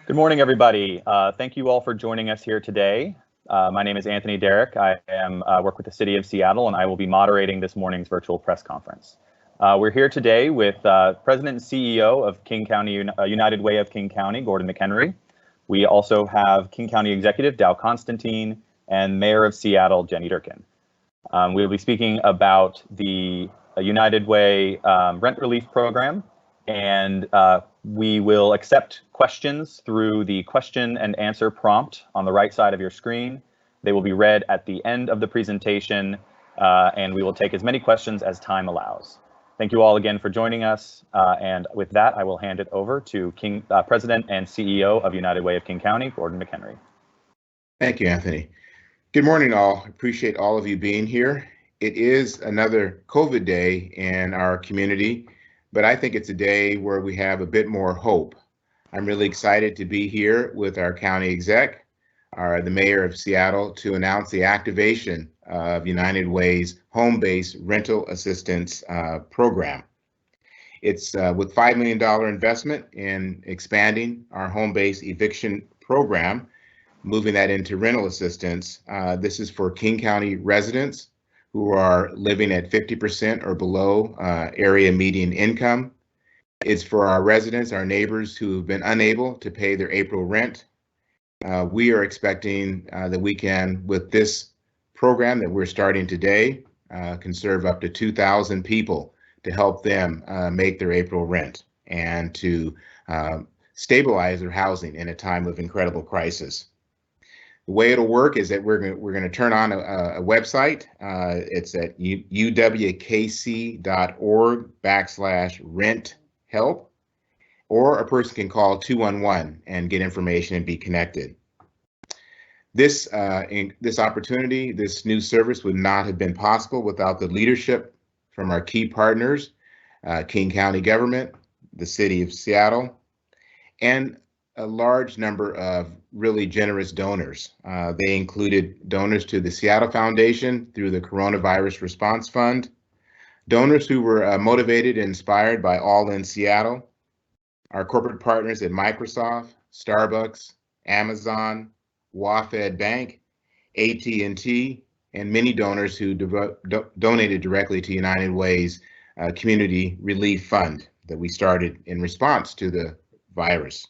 Good morning, everybody. Thank you all for joining us here today. My name is Anthony Derrick. I work with the City of Seattle, and I will be moderating this morning's virtual press conference. We're here today with President and CEO of King County United Way of King County, Gordon McHenry. We also have King County Executive Dow Constantine and Mayor of Seattle, Jenny Durkan. We'll be speaking about the United Way rent relief program, and we will accept questions through the question and answer prompt on the right side of your screen. They will be read at the end of the presentation, and we will take as many questions as time allows. Thank you all again for joining us. And with that, I will hand it over to President and CEO of United Way of King County, Gordon McHenry. Thank you, Anthony. Good morning, all. Appreciate all of you being here. It is another COVID day in our community, but I think it's a day where we have a bit more hope. I'm really excited to be here with our county exec, the mayor of Seattle, to announce the activation of United Way's home-based rental assistance program. It's with $5 million investment in expanding our home-based eviction program, moving that into rental assistance. This is for King County residents who are living at 50% or below area median income. It's for our residents, our neighbors who have been unable to pay their April rent. We are expecting that we can, with this program that we're starting today, can serve up to 2,000 people to help them make their April rent and to stabilize their housing in a time of incredible crisis. The way it'll work is that we're going to turn on a website. It's at uwkc.org/rent-help, or a person can call 211 and get information and be connected. This opportunity, this new service would not have been possible without the leadership from our key partners, King County government, the City of Seattle, and a large number of really generous donors. They included donors to the Seattle Foundation through the Coronavirus Response Fund, donors who were motivated and inspired by All in Seattle, our corporate partners at Microsoft, Starbucks, Amazon, WaFd Bank, AT&T, and many donors who donated directly to United Way's Community Relief Fund that we started in response to the virus.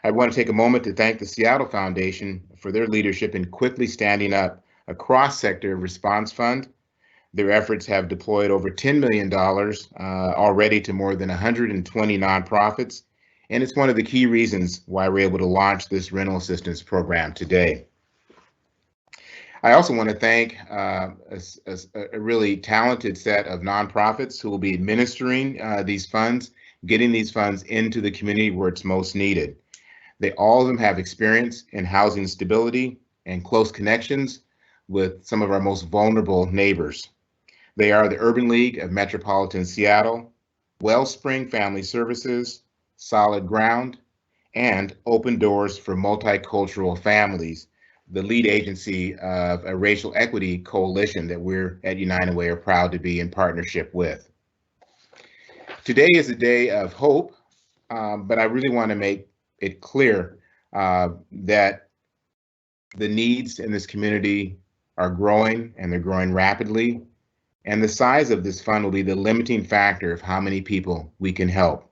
I want to take a moment to thank the Seattle Foundation for their leadership in quickly standing up a cross-sector response fund. Their efforts have deployed over $10 million already to more than 120 nonprofits, and it's one of the key reasons why we're able to launch this rental assistance program today. I also want to thank a really talented set of nonprofits who will be administering these funds, getting these funds into the community where it's most needed. All of them have experience in housing stability and close connections with some of our most vulnerable neighbors. They are the Urban League of Metropolitan Seattle, Wellspring Family Services, Solid Ground, and Open Doors for Multicultural Families, the lead agency of a racial equity coalition that we're at United Way are proud to be in partnership with. Today is a day of hope, but I really want to make it clear that the needs in this community are growing, and they're growing rapidly. And the size of this fund will be the limiting factor of how many people we can help.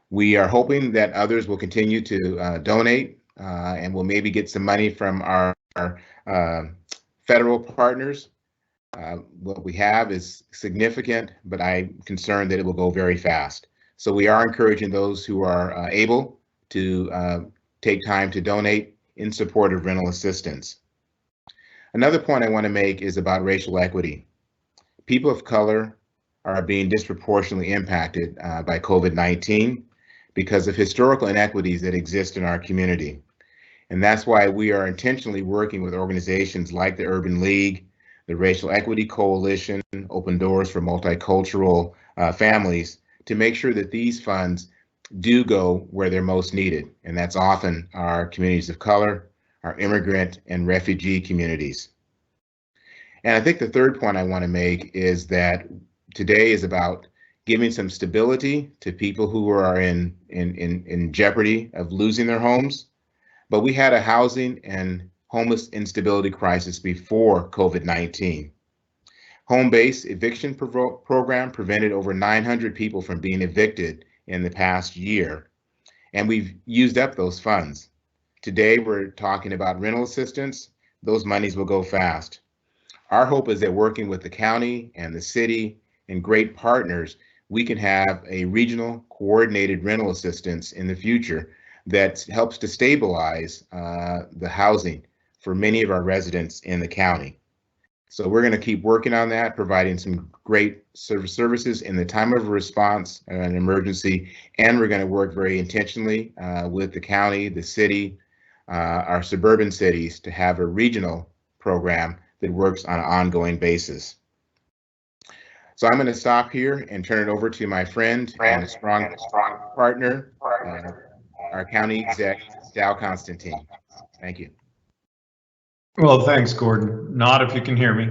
We are hoping that others will continue to donate, and we'll maybe get some money from our federal partners. What we have is significant, but I'm concerned that it will go very fast. So we are encouraging those who are able to take time to donate in support of rental assistance. Another point I want to make is about racial equity. People of color are being disproportionately impacted by COVID-19 because of historical inequities that exist in our community. And that's why we are intentionally working with organizations like the Urban League, the Racial Equity Coalition, Open Doors for Multicultural Families, to make sure that these funds do go where they're most needed. And that's often our communities of color, our immigrant and refugee communities. And I think the third point I want to make is that today is about giving some stability to people who are in jeopardy of losing their homes. But we had a housing and homeless instability crisis before COVID-19. Home-based eviction program prevented over 900 people from being evicted in the past year, and we've used up those funds. Today, we're talking about rental assistance. Those monies will go fast. Our hope is that working with the county and the city and great partners, we can have a regional coordinated rental assistance in the future that helps to stabilize the housing for many of our residents in the county. So we're going to keep working on that, providing some great services in the time of response and an emergency, and we're going to work very intentionally with the county, the city, our suburban cities to have a regional program that works on an ongoing basis. So I'm going to stop here and turn it over to my friend and a strong partner, our county exec, Constantine. Thank you. Well, thanks, Gordon. Not if you can hear me.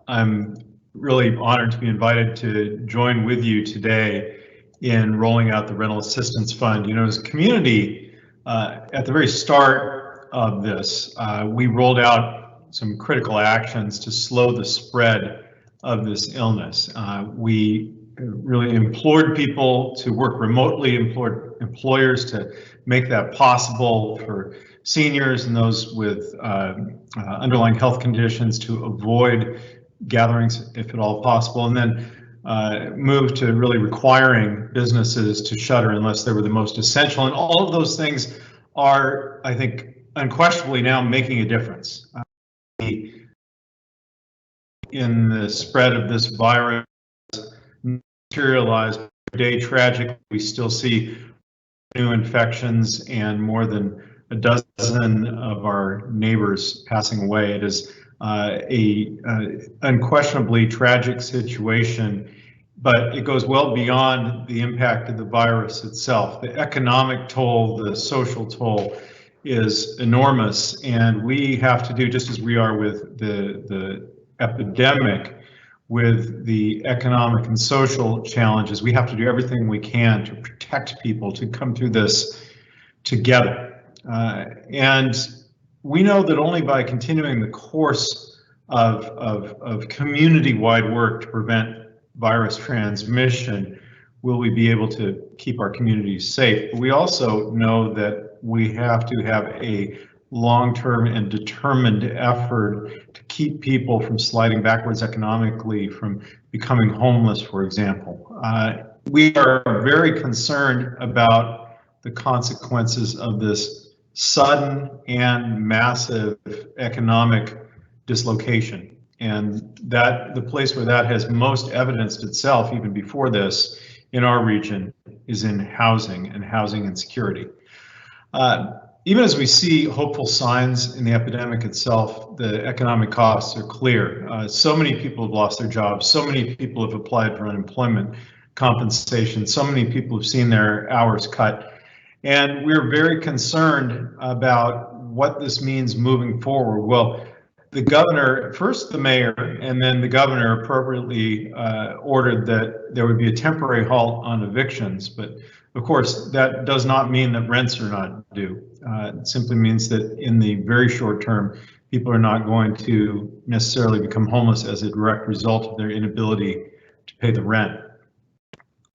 I'm really honored to be invited to join with you today in rolling out the Rental Assistance Fund. You know, as a community, at the very start of this, we rolled out some critical actions to slow the spread of this illness. We really implored people to work remotely, implored employers to make that possible for seniors and those with underlying health conditions to avoid gatherings if at all possible, and then move to really requiring businesses to shutter unless they were the most essential. And all of those things are, I think, unquestionably now making a difference in the spread of this virus. Materialized today, tragic. We still see new infections and more than a dozen of our neighbors passing away. It is a unquestionably tragic situation, but it goes well beyond the impact of the virus itself. The economic toll, the social toll is enormous, and we have to do, just as we are with the epidemic, with the economic and social challenges, we have to do everything we can to protect people, to come through this together. And we know that only by continuing the course of community-wide work to prevent virus transmission will we be able to keep our communities safe. But we also know that we have to have a long-term and determined effort to keep people from sliding backwards economically, from becoming homeless, for example. We are very concerned about the consequences of this sudden and massive economic dislocation. And that the place where that has most evidenced itself, even before this, in our region, is in housing and housing insecurity. Even as we see hopeful signs in the epidemic itself, the economic costs are clear. So many people have lost their jobs. So many people have applied for unemployment compensation. So many people have seen their hours cut. And we're very concerned about what this means moving forward. Well, the governor, first the mayor, and then the governor appropriately ordered that there would be a temporary halt on evictions. But of course, that does not mean that rents are not due. It simply means that in the very short term, people are not going to necessarily become homeless as a direct result of their inability to pay the rent.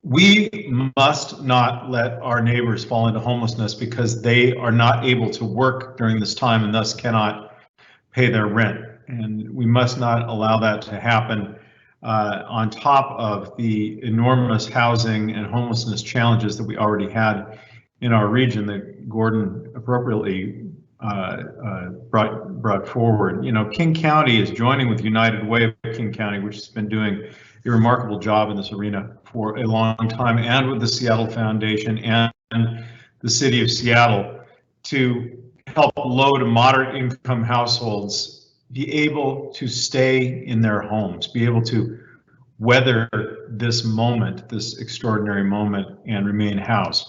We must not let our neighbors fall into homelessness because they are not able to work during this time and thus cannot pay their rent. And we must not allow that to happen on top of the enormous housing and homelessness challenges that we already had in our region that Gordon appropriately brought forward. You know, King County is joining with United Way of King County, which has been doing a remarkable job in this arena for a long time, and with the Seattle Foundation and the city of Seattle to help low to moderate income households be able to stay in their homes, be able to weather this moment, this extraordinary moment, and remain housed.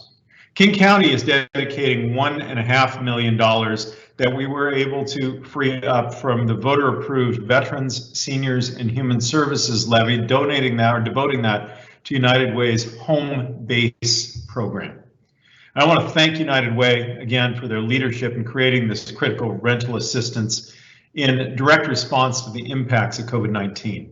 King County is dedicating $1.5 million that we were able to free up from the voter-approved Veterans, Seniors, and Human Services levy, donating that or devoting that to United Way's home base program. I want to thank United Way again for their leadership in creating this critical rental assistance in direct response to the impacts of COVID-19.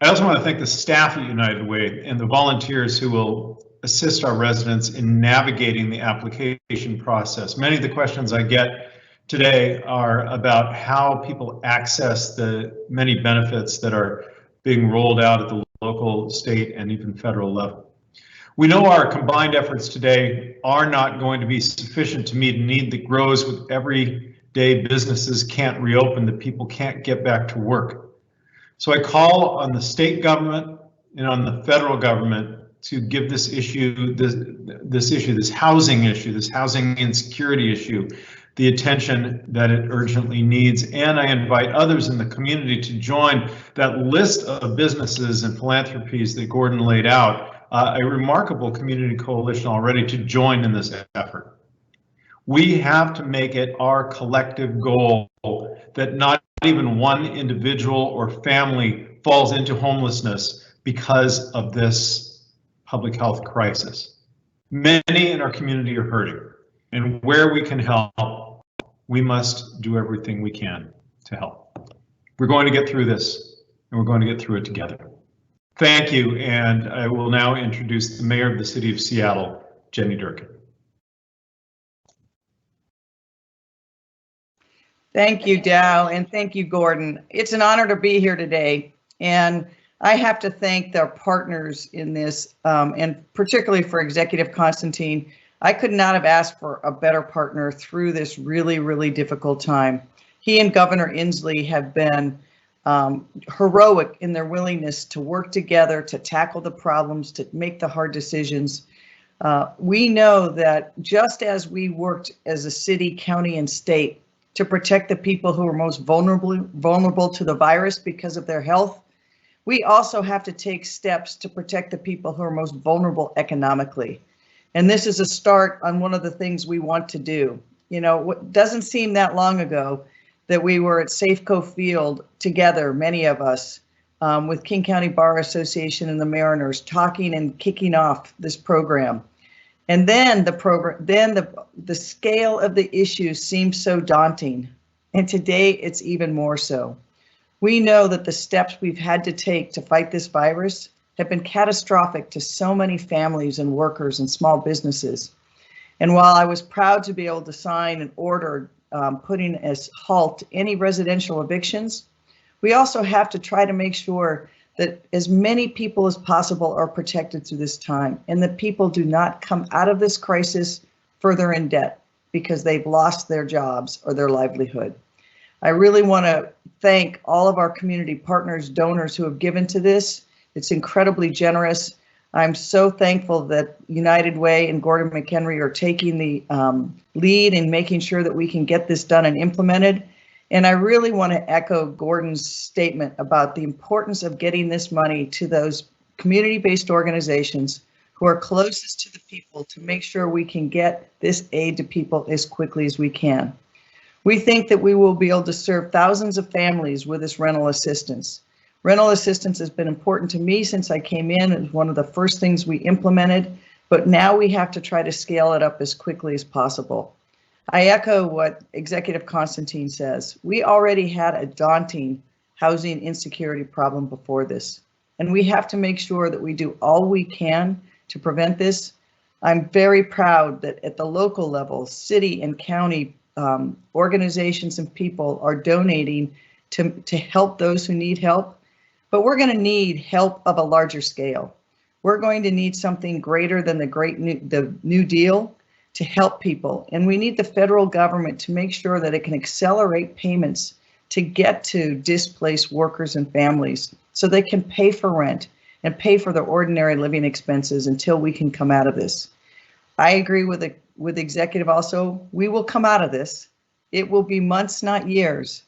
I also want to thank the staff at United Way and the volunteers who will assist our residents in navigating the application process. Many of the questions I get today are about how people access the many benefits that are being rolled out at the local, state, and even federal level. We know our combined efforts today are not going to be sufficient to meet a need that grows with everyday businesses can't reopen, that people can't get back to work. So I call on the state government and on the federal government to give this issue, this housing insecurity issue, the attention that it urgently needs. And I invite others in the community to join that list of businesses and philanthropies that Gordon laid out, a remarkable community coalition already, to join in this effort. We have to make it our collective goal that not even one individual or family falls into homelessness because of this public health crisis. Many in our community are hurting, and where we can help, we must do everything we can to help. We're going to get through this, and we're going to get through it together. Thank you, and I will now introduce the Mayor of the City of Seattle, Jenny Durkan. Thank you, Dow, and thank you, Gordon. It's an honor to be here today, and I have to thank their partners in this, and particularly for Executive Constantine. I could not have asked for a better partner through this really, really difficult time. He and Governor Inslee have been heroic in their willingness to work together, to tackle the problems, to make the hard decisions. We know that just as we worked as a city, county, and state to protect the people who are most vulnerable to the virus because of their health, we also have to take steps to protect the people who are most vulnerable economically. And this is a start on one of the things we want to do. You know, it doesn't seem that long ago that we were at Safeco Field together, many of us, with King County Bar Association and the Mariners, talking and kicking off this program. And then the scale of the issue seems so daunting. And today it's even more so. We know that the steps we've had to take to fight this virus have been catastrophic to so many families and workers and small businesses. And while I was proud to be able to sign an order putting a halt to any residential evictions, we also have to try to make sure that as many people as possible are protected through this time, and that people do not come out of this crisis further in debt because they've lost their jobs or their livelihood. I really want to thank all of our community partners, donors who have given to this. It's incredibly generous. I'm so thankful that United Way and Gordon McHenry are taking the lead in making sure that we can get this done and implemented. And I really want to echo Gordon's statement about the importance of getting this money to those community-based organizations who are closest to the people to make sure we can get this aid to people as quickly as we can. We think that we will be able to serve thousands of families with this rental assistance. Rental assistance has been important to me since I came in. It was one of the first things we implemented, but now we have to try to scale it up as quickly as possible. I echo what Executive Constantine says. We already had a daunting housing insecurity problem before this, and we have to make sure that we do all we can to prevent this. I'm very proud that at the local level, city and county organizations and people are donating to help those who need help, but we're going to need help of a larger scale. We're going to need something greater than the New Deal to help people, and we need the federal government to make sure that it can accelerate payments to get to displaced workers and families so they can pay for rent and pay for their ordinary living expenses until we can come out of this. I agree with the executive also. We will come out of this. It will be months, not years,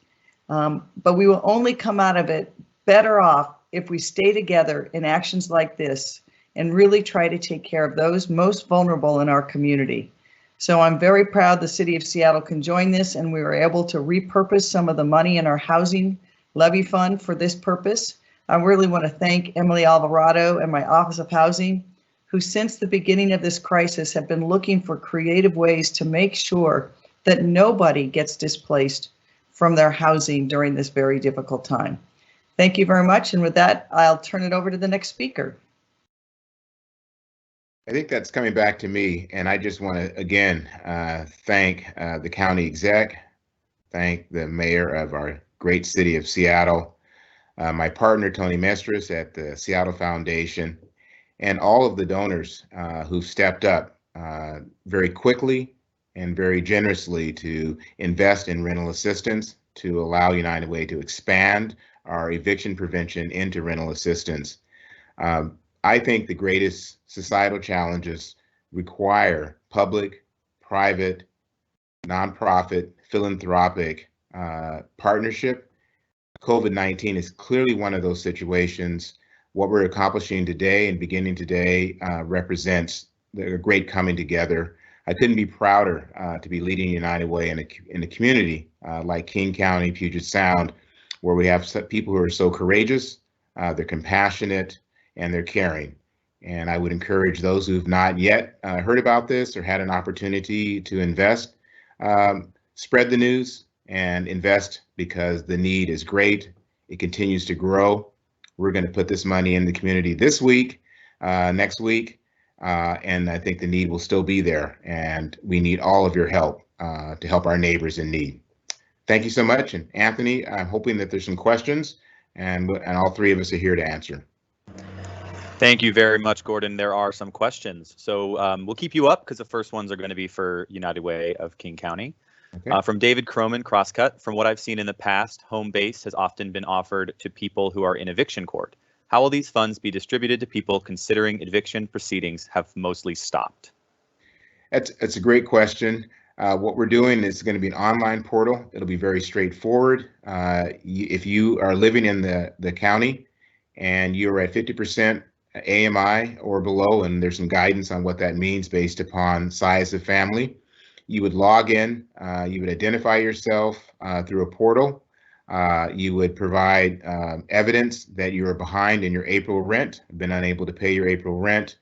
but we will only come out of it better off if we stay together in actions like this and really try to take care of those most vulnerable in our community. So I'm very proud the City of Seattle can join this, and we were able to repurpose some of the money in our housing levy fund for this purpose. I really want to thank Emily Alvarado and my Office of Housing, who since the beginning of this crisis have been looking for creative ways to make sure that nobody gets displaced from their housing during this very difficult time. Thank you very much. And with that, I'll turn it over to the next speaker. I think that's coming back to me, and I just want to again thank the county exec, thank the mayor of our great city of Seattle, my partner Tony Mestris at the Seattle Foundation, and all of the donors who've stepped up very quickly and very generously to invest in rental assistance, to allow United Way to expand our eviction prevention into rental assistance. I think the greatest societal challenges require public, private, nonprofit, philanthropic partnership. COVID-19 is clearly one of those situations. What we're accomplishing today and beginning today represents a great coming together. I couldn't be prouder to be leading United Way in a community like King County, Puget Sound, where we have people who are so courageous, they're compassionate, and they're caring. And I would encourage those who've not yet heard about this or had an opportunity to invest, spread the news and invest, because the need is great. It continues to grow. We're going to put this money in the community this week, next week, and I think the need will still be there. And we need all of your help to help our neighbors in need. Thank you so much. And Anthony, I'm hoping that there's some questions, and all three of us are here to answer. Thank you very much, Gordon. There are some questions. So we'll keep you up because the first ones are going to be for United Way of King County. Okay. From David Croman, Crosscut, from what I've seen in the past, home base has often been offered to people who are in eviction court. How will these funds be distributed to people considering eviction proceedings have mostly stopped? That's a great question. What we're doing is going to be an online portal. It'll be very straightforward. If you are living in the county and you're at 50% AMI or below, and there's some guidance on what that means based upon size of family, you would log in, you would identify yourself through a portal. You would provide evidence that you are behind in your April rent, been unable to pay your April rent.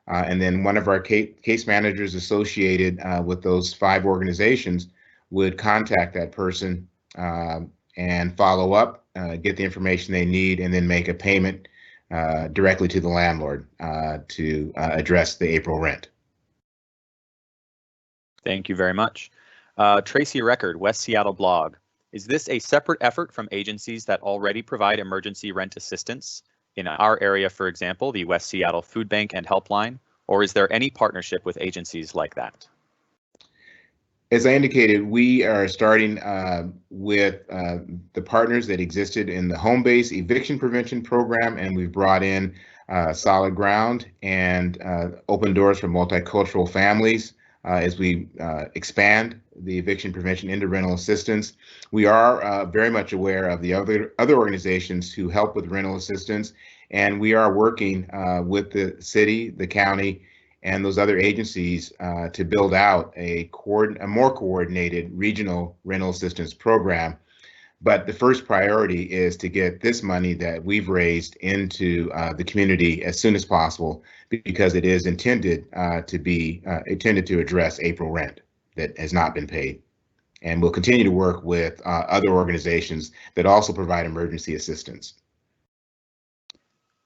And then one of our case managers associated with those 5 organizations would contact that person and follow up, get the information they need, and then make a payment directly to the landlord to address the April rent. Thank you very much. Tracy Record, West Seattle blog. Is this a separate effort from agencies that already provide emergency rent assistance? In our area, for example, the West Seattle Food Bank and Helpline, or is there any partnership with agencies like that? As I indicated, we are starting with the partners that existed in the home base eviction prevention program, and we've brought in Solid Ground and Open Doors for Multicultural Families as we expand the eviction prevention into rental assistance. We are very much aware of the other organizations who help with rental assistance, and we are working with the city, the county, and those other agencies to build out a more coordinated regional rental assistance program. But the first priority is to get this money that we've raised into the community as soon as possible, because it is intended to address April rent that has not been paid. And we'll continue to work with other organizations that also provide emergency assistance.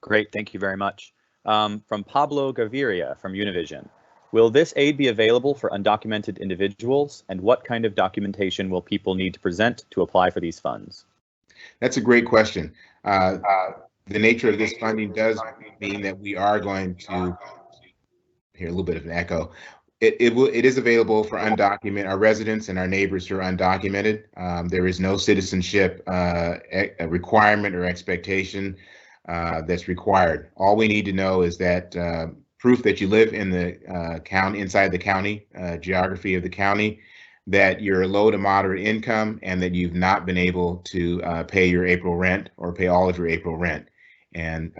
Great, thank you very much. From Pablo Gaviria from Univision. Will this aid be available for undocumented individuals, and what kind of documentation will people need to present to apply for these funds? That's a great question. The nature of this funding does mean that we are going to hear a little bit of an echo. It is available for undocumented, our residents and our neighbors who are undocumented. There is no citizenship requirement or expectation that's required. All we need to know is that proof that you live in the county, inside the county, geography of the county, that you're low to moderate income, and that you've not been able to pay your April rent or pay all of your April rent. And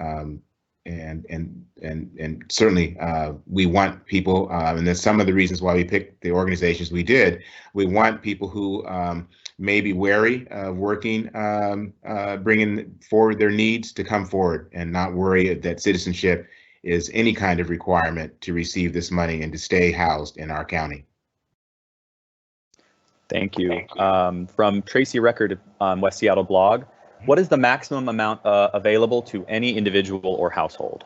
and certainly we want people, and there's some of the reasons why we picked the organizations we did. We want people who may be wary of working, bringing forward their needs to come forward and not worry that citizenship is any kind of requirement to receive this money and to stay housed in our county. Thank you. From Tracy Record on West Seattle blog, what is the maximum amount available to any individual or household?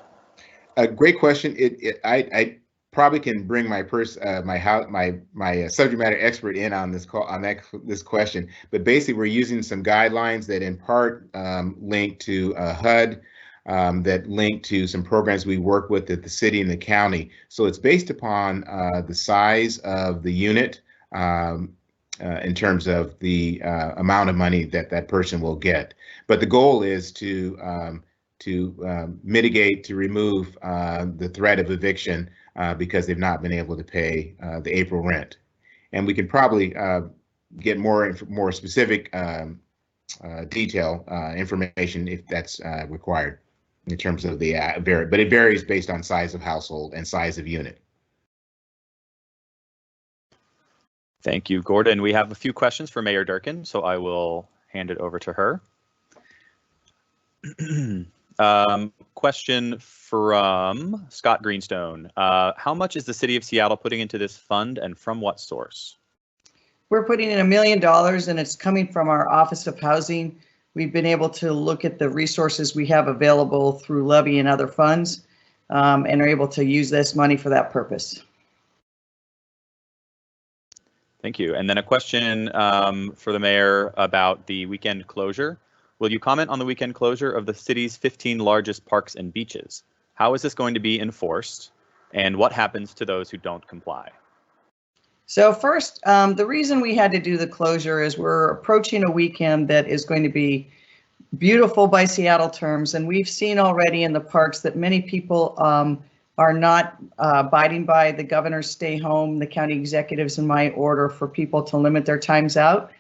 A great question. I probably can bring my subject matter expert in on this call this question, but basically we're using some guidelines that in part link to HUD, that link to some programs we work with at the city and the county. So it's based upon the size of the unit in terms of the amount of money that that person will get. But the goal is to mitigate, to remove the threat of eviction because they've not been able to pay the April rent. And we can probably get more specific detail information if that's required in terms of the but it varies based on size of household and size of unit. Thank you, Gordon. We have a few questions for Mayor Durkan, so I will hand it over to her. Question from Scott Greenstone. How much is the City of Seattle putting into this fund and from what source? We're putting in $1 million and it's coming from our Office of Housing. We've been able to look at the resources we have available through levy and other funds and are able to use this money for that purpose. Thank you. And then a question for the mayor about the weekend closure. Will you comment on the weekend closure of the city's 15 largest parks and beaches? How is this going to be enforced? And what happens to those who don't comply? So first, the reason we had to do the closure is we're approaching a weekend that is going to be beautiful by Seattle terms. And we've seen already in the parks that many people are not abiding by the governor's stay home, the county executives in my order for people to limit their times out.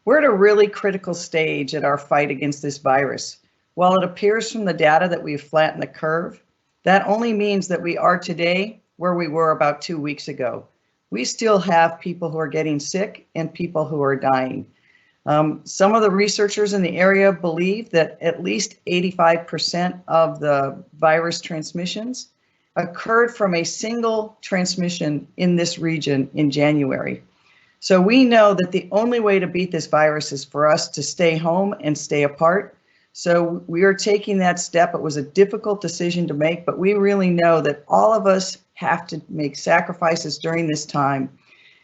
We're at a really critical stage at our fight against this virus. While it appears from the data that we've flattened the curve, that only means that we are today where we were about 2 weeks ago. We still have people who are getting sick and people who are dying. Some of the researchers in the area believe that at least 85% of the virus transmissions occurred from a single transmission in this region in January. So we know that the only way to beat this virus is for us to stay home and stay apart. So we are taking that step. It was a difficult decision to make, but we really know that all of us have to make sacrifices during this time.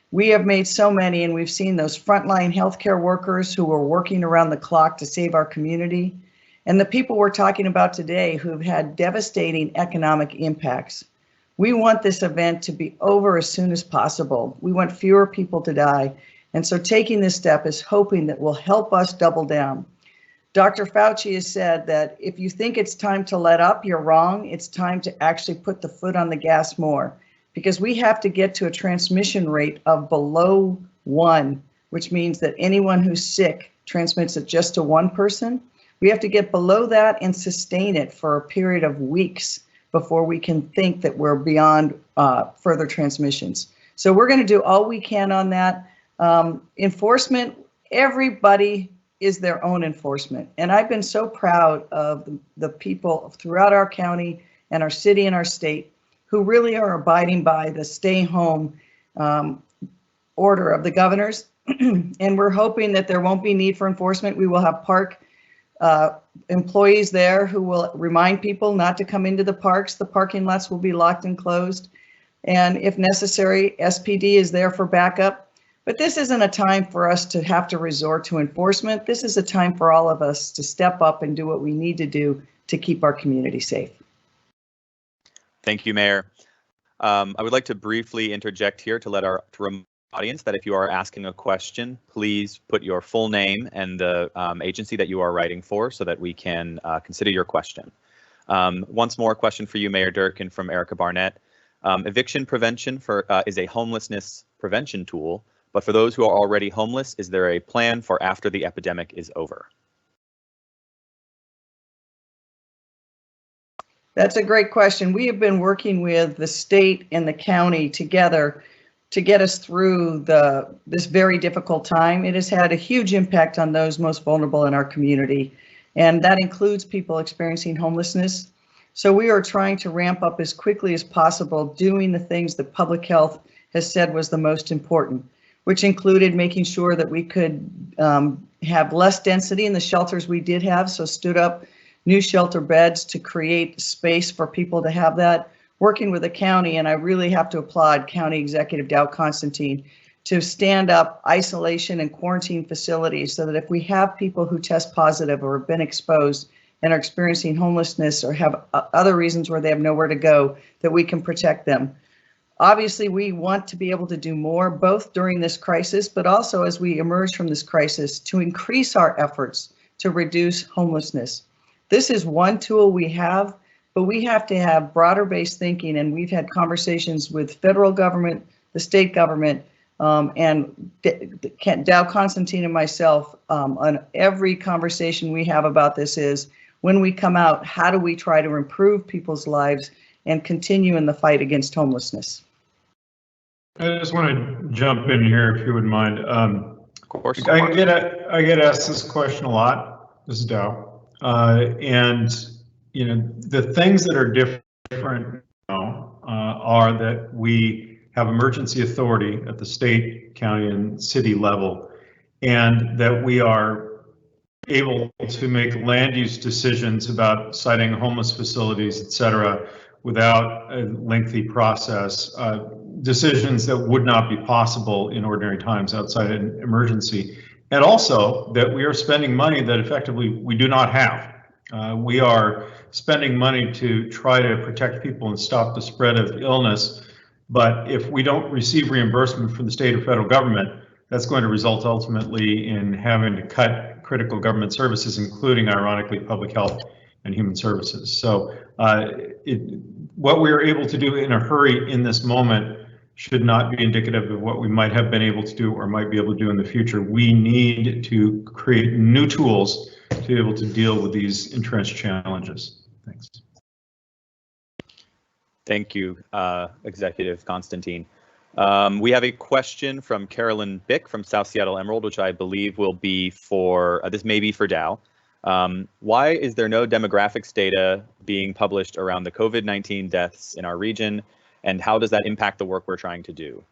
We have made so many, and we've seen those frontline healthcare workers who are working around the clock to save our community, and the people we're talking about today who've had devastating economic impacts. We want this event to be over as soon as possible. We want fewer people to die. And so taking this step is hoping that will help us double down. Dr. Fauci has said that if you think it's time to let up, you're wrong. It's time to actually put the foot on the gas more, because we have to get to a transmission rate of below 1, which means that anyone who's sick transmits it just to one person. We have to get below that and sustain it for a period of weeks before we can think that we're beyond further transmissions. So we're going to do all we can on that. Enforcement, everybody is their own enforcement. And I've been so proud of the people throughout our county and our city and our state who really are abiding by the stay home order of the governors. And we're hoping that there won't be need for enforcement. We will have park employees there who will remind people not to come into the parks. The parking lots will be locked and closed. And if necessary, SPD is there for backup. But this isn't a time for us to have to resort to enforcement. This is a time for all of us to step up and do what we need to do to keep our community safe. Thank you, Mayor. I would like to briefly interject here to let our audience that if you are asking a question, please put your full name and the agency that you are writing for so that we can consider your question. Once more, question for you, Mayor Durkan, from Erica Barnett. Eviction prevention is a homelessness prevention tool, but for those who are already homeless, is there a plan for after the epidemic is over? That's a great question. We have been working with the state and the county together to get us through this very difficult time. It has had a huge impact on those most vulnerable in our community, and that includes people experiencing homelessness. So we are trying to ramp up as quickly as possible, doing the things that public health has said was the most important, which included making sure that we could have less density in the shelters we did have, so stood up new shelter beds to create space for people to have that. Working with the county, and I really have to applaud County Executive Dow Constantine to stand up isolation and quarantine facilities so that if we have people who test positive or have been exposed and are experiencing homelessness or have other reasons where they have nowhere to go, that we can protect them. Obviously, we want to be able to do more, both during this crisis, but also as we emerge from this crisis, to increase our efforts to reduce homelessness. This is one tool we have, but we have to have broader based thinking, and we've had conversations with federal government, the state government, and Dow Constantine and myself on every conversation we have about this is, when we come out, how do we try to improve people's lives and continue in the fight against homelessness? I just want to jump in here, if you wouldn't mind. Of course. I get asked this question a lot. This is Dow. And you know, the things that are different now are that we have emergency authority at the state, county, and city level, and that we are able to make land use decisions about siting homeless facilities, et cetera, without a lengthy process, decisions that would not be possible in ordinary times outside an emergency. And also that we are spending money that effectively we do not have. We are spending money to try to protect people and stop the spread of illness. But if we don't receive reimbursement from the state or federal government, that's going to result ultimately in having to cut critical government services, including, ironically, public health and human services. So what we are able to do in a hurry in this moment should not be indicative of what we might have been able to do or might be able to do in the future. We need to create new tools to be able to deal with these entrenched challenges. Thanks. Thank you, Executive Constantine. We have a question from Carolyn Bick from South Seattle Emerald, which I believe will be for, this may be for Dow. Why is there no demographics data being published around the COVID-19 deaths in our region, and how does that impact the work we're trying to do?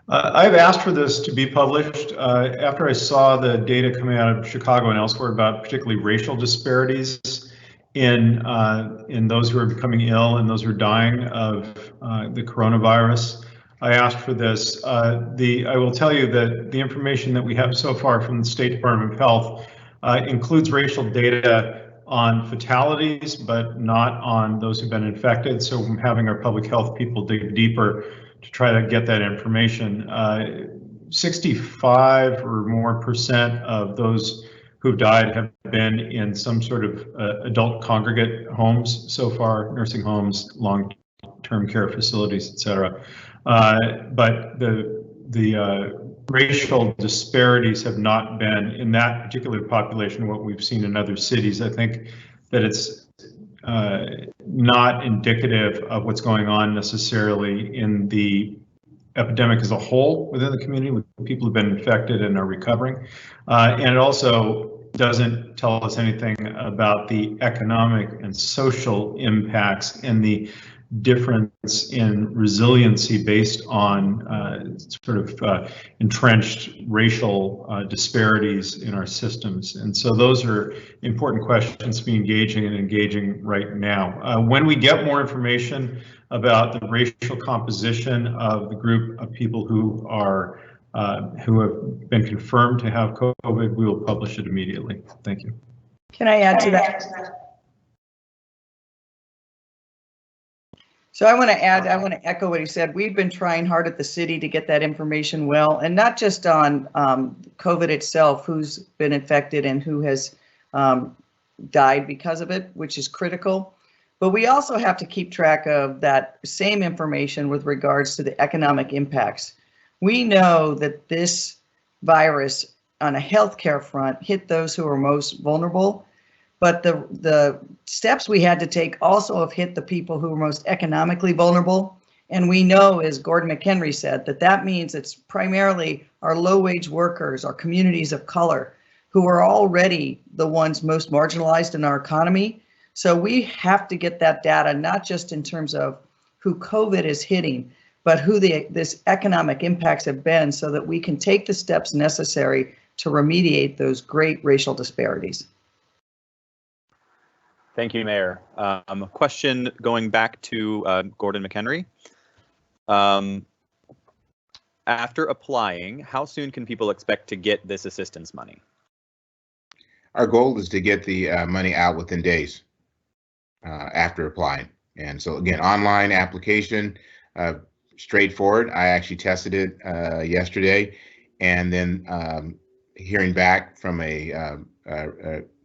I've asked for this to be published after I saw the data coming out of Chicago and elsewhere about particularly racial disparities in those who are becoming ill and those who are dying of the coronavirus. I asked for this. I will tell you that the information that we have so far from the State Department of Health includes racial data on fatalities, but not on those who've been infected. So I'm having our public health people dig deeper to try to get that information. 65 or more % of those who've died have been in some sort of adult congregate homes so far, nursing homes, long-term care facilities, et cetera. But the racial disparities have not been in that particular population what we've seen in other cities. I think that it's not indicative of what's going on necessarily in the epidemic as a whole within the community with people who've been infected and are recovering. And it also doesn't tell us anything about the economic and social impacts and the difference in resiliency based on sort of entrenched racial disparities in our systems. And so those are important questions to be engaging right now. When we get more information about the racial composition of the group of people who are who have been confirmed to have COVID, we will publish it immediately. Thank you. Can I add to that? So I want to echo what he said. We've been trying hard at the city to get that information well, and not just on COVID itself, who's been infected and who has died because of it, which is critical. But we also have to keep track of that same information with regards to the economic impacts. We know that this virus on a healthcare front hit those who are most vulnerable, but the steps we had to take also have hit the people who are most economically vulnerable. And we know, as Gordon McHenry said, that means it's primarily our low-wage workers, our communities of color, who are already the ones most marginalized in our economy. So we have to get that data, not just in terms of who COVID is hitting, but who this economic impacts have been, so that we can take the steps necessary to remediate those great racial disparities. Thank you, Mayor. A question going back to Gordon McHenry. After applying, how soon can people expect to get this assistance money? Our goal is to get the money out within days after applying. And so again, online application, straightforward. I actually tested it yesterday, and then hearing back from a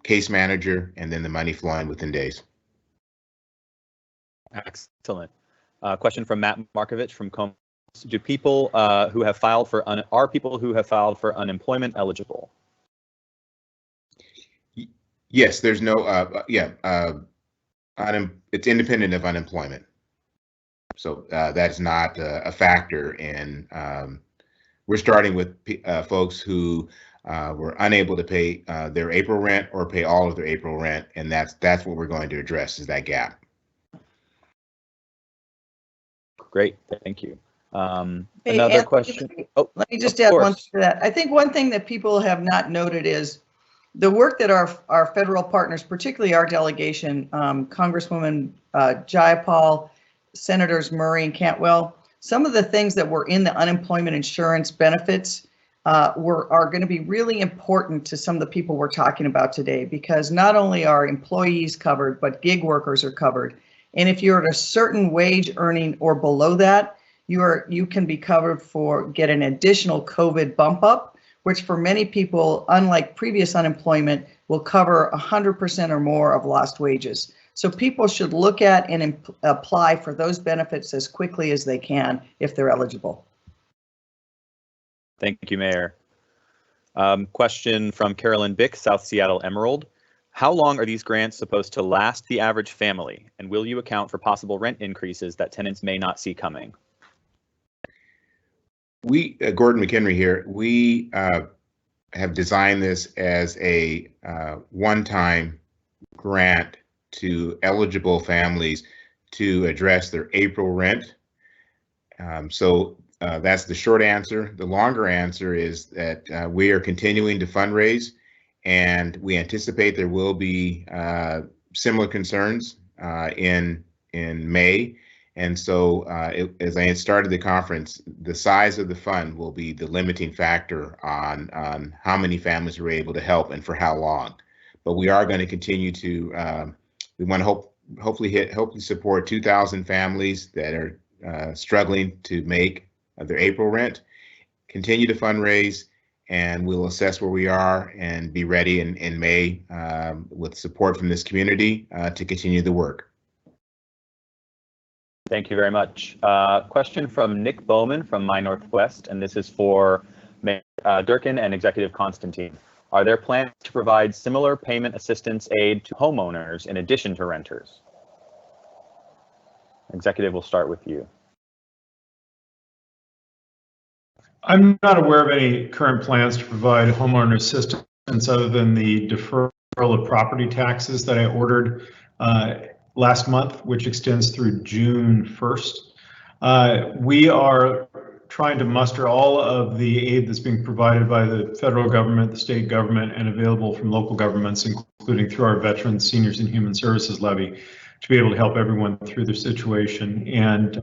case manager, and then the money flowing within days. Excellent. Question from Matt Markovich from Combs. Do people who have filed for are people who have filed for unemployment eligible? Yes, there's no it's independent of unemployment, so that's not a factor. And we're starting with folks who were unable to pay their April rent or pay all of their April rent, and that's what we're going to address, is that gap. Great, thank you. Hey, Another Anthony, question. Oh, let me just add one thing to that. I think one thing that people have not noted is the work that our federal partners, particularly our delegation, Congresswoman Jayapal, Senators Murray and Cantwell, some of the things that were in the unemployment insurance benefits are going to be really important to some of the people we're talking about today, because not only are employees covered, but gig workers are covered. And if you're at a certain wage earning or below that, you can be covered for get an additional COVID bump up, which for many people, unlike previous unemployment, will cover 100% or more of lost wages. So people should look at and apply for those benefits as quickly as they can if they're eligible. Thank you, Mayor. Question from Carolyn Bick, South Seattle Emerald. How long are these grants supposed to last the average family? And will you account for possible rent increases that tenants may not see coming? We, Gordon McHenry here, we have designed this as a one-time grant to eligible families to address their April rent. So that's the short answer. The longer answer is that we are continuing to fundraise, and we anticipate there will be similar concerns in May. And so as I had started the conference, the size of the fund will be the limiting factor on how many families we're able to help and for how long. But we are going to continue to, we want to hopefully support 2,000 families that are struggling to make their April rent, continue to fundraise, and we'll assess where we are and be ready in May with support from this community to continue the work. Thank you very much. Question from Nick Bowman from My Northwest, and this is for Durkan and Executive Constantine. Are there plans to provide similar payment assistance aid to homeowners in addition to renters? Executive, we'll start with you. I'm not aware of any current plans to provide homeowner assistance other than the deferral of property taxes that I ordered last month, which extends through June 1st. We are trying to muster all of the aid that's being provided by the federal government, the state government, and available from local governments, including through our Veterans, Seniors, and Human Services levy, to be able to help everyone through their situation. And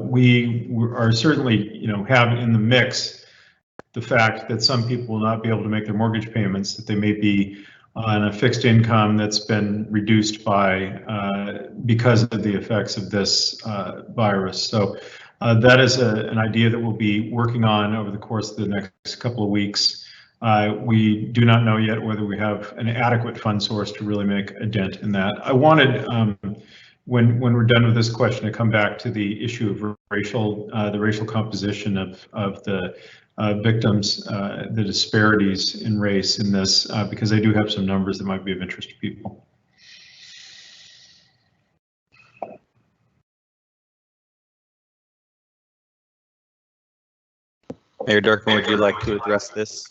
we are certainly, have in the mix the fact that some people will not be able to make their mortgage payments, that they may be on a fixed income that's been reduced because of the effects of this virus. So that is an idea that we'll be working on over the course of the next couple of weeks. We do not know yet whether we have an adequate fund source to really make a dent in that. I wanted, when we're done with this question, to come back to the issue of the racial composition of the victims, the disparities in race in this, because I do have some numbers that might be of interest to people. Mayor Durkan, would you like to address this?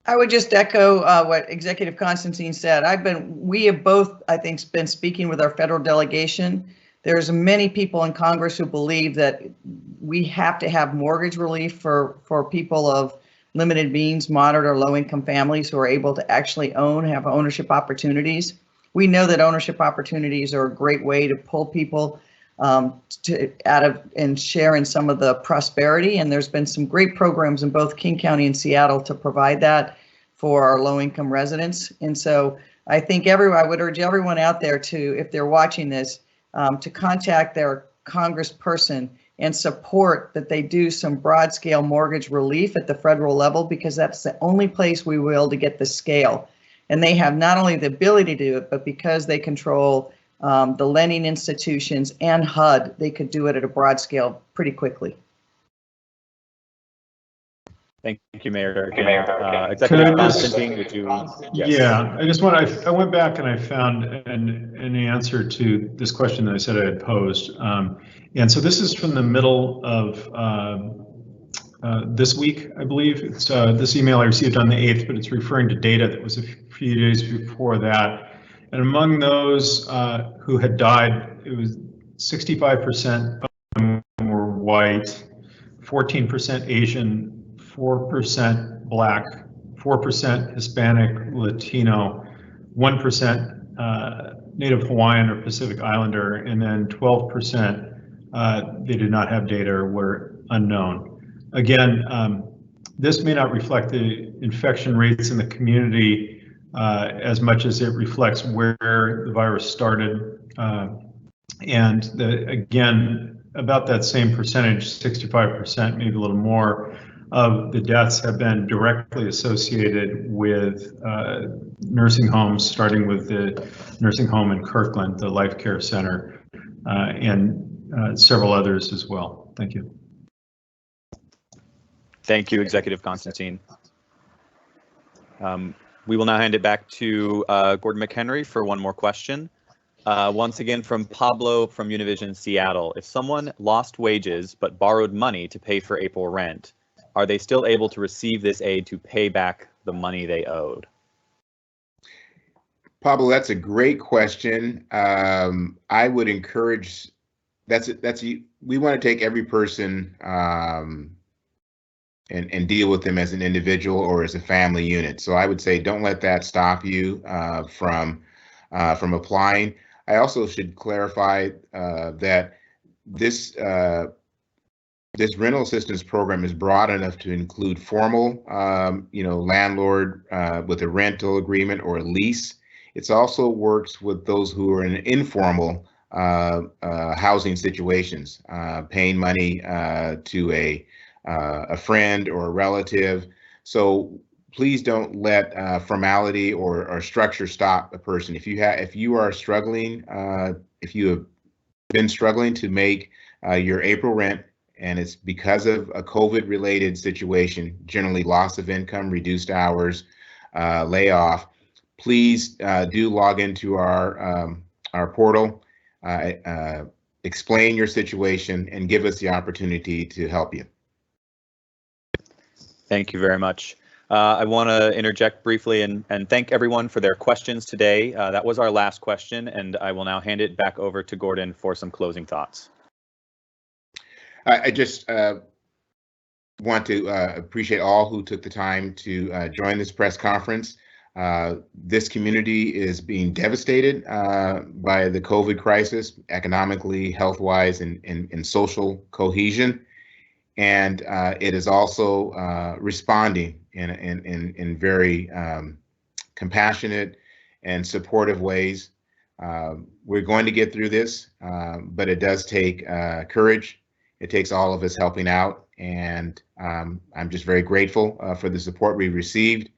I would just echo what Executive Constantine said. We have both, I think, been speaking with our federal delegation. There's many people in Congress who believe that we have to have mortgage relief for people of limited means, moderate or low income families who are able to actually have ownership opportunities. We know that ownership opportunities are a great way to pull people out of and share in some of the prosperity. And there's been some great programs in both King County and Seattle to provide that for our low-income residents. And so I think I would urge everyone out there to, if they're watching this, to contact their congressperson and support that they do some broad-scale mortgage relief at the federal level, because that's the only place we will to get the scale. And they have not only the ability to do it, but because they control the lending institutions and HUD, they could do it at a broad scale pretty quickly. Thank you, Mayor Durkan. Executive Constantine, would you? Yes. Yeah, I went back and I found an answer to this question that I said I had posed. And so this is from the middle of this week, I believe. It's this email I received on the 8th, but it's referring to data that was a few days before that. And among those who had died, it was 65% of them were white, 14% Asian, 4% Black, 4% Hispanic, Latino, 1% Native Hawaiian or Pacific Islander, and then 12% they did not have data or were unknown. Again, this may not reflect the infection rates in the community as much as it reflects where the virus started. And again, about that same percentage, 65%, maybe a little more, of the deaths have been directly associated with nursing homes, starting with the nursing home in Kirkland, the Life Care Center, and several others as well. Thank you. Thank you, Executive Constantine. We will now hand it back to Gordon McHenry for one more question. Once again from Pablo from Univision Seattle. If someone lost wages but borrowed money to pay for April rent, are they still able to receive this aid to pay back the money they owed? Pablo, that's a great question. I would encourage, we want to take every person and deal with them as an individual or as a family unit. So I would say don't let that stop you from applying. I also should clarify that this rental assistance program is broad enough to include formal, landlord with a rental agreement or a lease. It also works with those who are in informal housing situations, paying money to a friend or a relative. So please don't let formality or structure stop a person. If you are struggling, if you have been struggling to make your April rent, and it's because of a COVID-related situation, generally loss of income, reduced hours, layoff, please do log into our portal, explain your situation, and give us the opportunity to help you. Thank you very much. I want to interject briefly and thank everyone for their questions today. That was our last question, and I will now hand it back over to Gordon for some closing thoughts. I just want to appreciate all who took the time to join this press conference. This community is being devastated by the COVID crisis, economically, health-wise, and social cohesion. And it is also responding in very compassionate and supportive ways. We're going to get through this, but it does take courage. It takes all of us helping out, and I'm just very grateful for the support we received.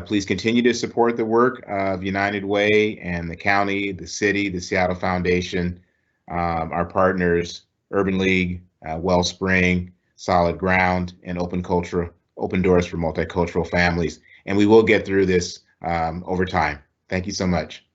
Please continue to support the work of United Way and the county, the city, the Seattle Foundation, our partners, Urban League, Wellspring, Solid Ground, and Open Doors for Multicultural Families. And we will get through this over time. Thank you so much.